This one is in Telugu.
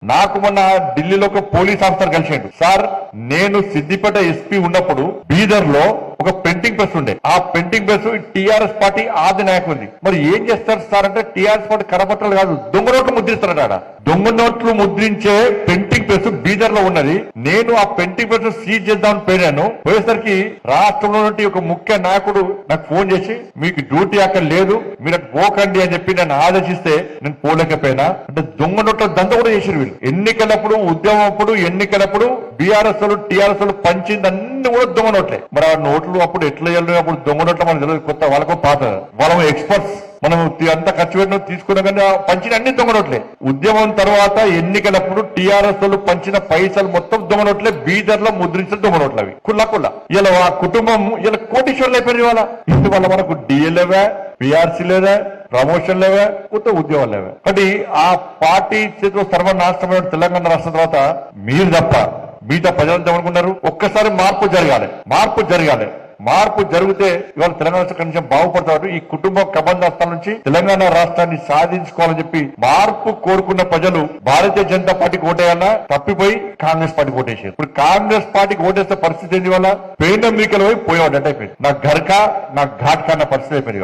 నాకు మొన్న ఢిల్లీలో ఒక పోలీస్ ఆఫీసర్ కలిసిండు. సార్, నేను సిద్దిపేట ఎస్పీ ఉన్నప్పుడు బీదర్ లో ఒక ప్రింటింగ్ ప్రెస్ ఉండే. ఆ ప్రింటింగ్ ప్రెస్ టీఆర్ఎస్ పార్టీ ఆది నాయకుడిది. మరి ఏం చేస్తారు సార్ అంటే, టీఆర్ఎస్ పార్టీ కరపత్రాలు కాదు, దొంగ నోట్లు ముద్రిస్తారట. ఆడ దొంగ నోట్లు ముద్రించే ప్రింటింగ్ ప్రెస్ బీదర్ లో ఉన్నది. నేను ఆ ప్రింటింగ్ ప్రెస్ సీజ్ చేద్దామని పోయాను. పోయేసరికి రాష్ట్రంలో ఒక ముఖ్య నాయకుడు నాకు ఫోన్ చేసి, మీకు డ్యూటీ అక్కడ లేదు, మీరు అటు పోకండి అని చెప్పి నన్ను ఆదేశిస్తే నేను పోలేకపోయినా. అంటే దొంగ నోట్ల దంద కూడా చేసారు వీళ్ళు. ఎన్నికలప్పుడు, ఉద్యమం అప్పుడు, ఎన్నికలప్పుడు బీఆర్ఎస్ వాళ్ళు టీఆర్ఎస్ వాళ్ళు పంచింది అన్ని కూడా దొంగ నోట్లే. మరి ఆ నోట్లు అప్పుడు ఎట్లా వెళ్ళిన, అప్పుడు దొంగ నోట్ల మనకు తెలియదు, కొత్త వాళ్ళకు పాత, వాళ్ళ ఎక్స్పర్ట్స్. మనం అంత ఖర్చు పెట్టిన తీసుకున్నా కానీ పంచిన అన్ని దొంగ నోట్లే. ఉద్యమం తర్వాత ఎన్నికలప్పుడు టీఆర్ఎస్ వాళ్ళు పంచిన పైసలు మొత్తం దొంగ నోట్లే. బీదర్ లో ముద్రించిన దొంగ నోట్లు అవి కుల్ల. ఇలా ఆ కుటుంబం ఇలా కోటీశ్వర్లు అయిపోయింది. వాళ్ళ మనకు డిఏ లేవా, పిఆర్సీ లేదా, ప్రమోషన్ లేవా, కొత్త ఉద్యోగాలు లేవా. కాబట్టి ఆ పార్టీ చేతిలో సర్వనాశనమైన తెలంగాణ రాష్ట్రం తర్వాత మీరు తప్ప మిగతా ప్రజలంతా అనుకున్నారు. ఒక్కసారి మార్పు జరిగితే ఇవాళ తెలంగాణ రాష్ట్రం కొంచెం బాగుపడతారు. ఈ కుటుంబ కబంధాస్తాల నుంచి తెలంగాణ రాష్ట్రాన్ని సాధించుకోవాలని చెప్పి మార్పు కోరుకున్న ప్రజలు భారతీయ జనతా పార్టీకి ఓటేయాలా, తప్పిపోయి కాంగ్రెస్ పార్టీకి ఓటేసారు. ఇప్పుడు కాంగ్రెస్ పార్టీకి ఓటేస్తే పరిస్థితి ఏంటి? వల్ల పేద మీకలు పోయి పోయేవాడు అంటే అయిపోయింది. నా ఘర్కా నా ఘాట్కా అన్న పరిస్థితి అయిపోయింది.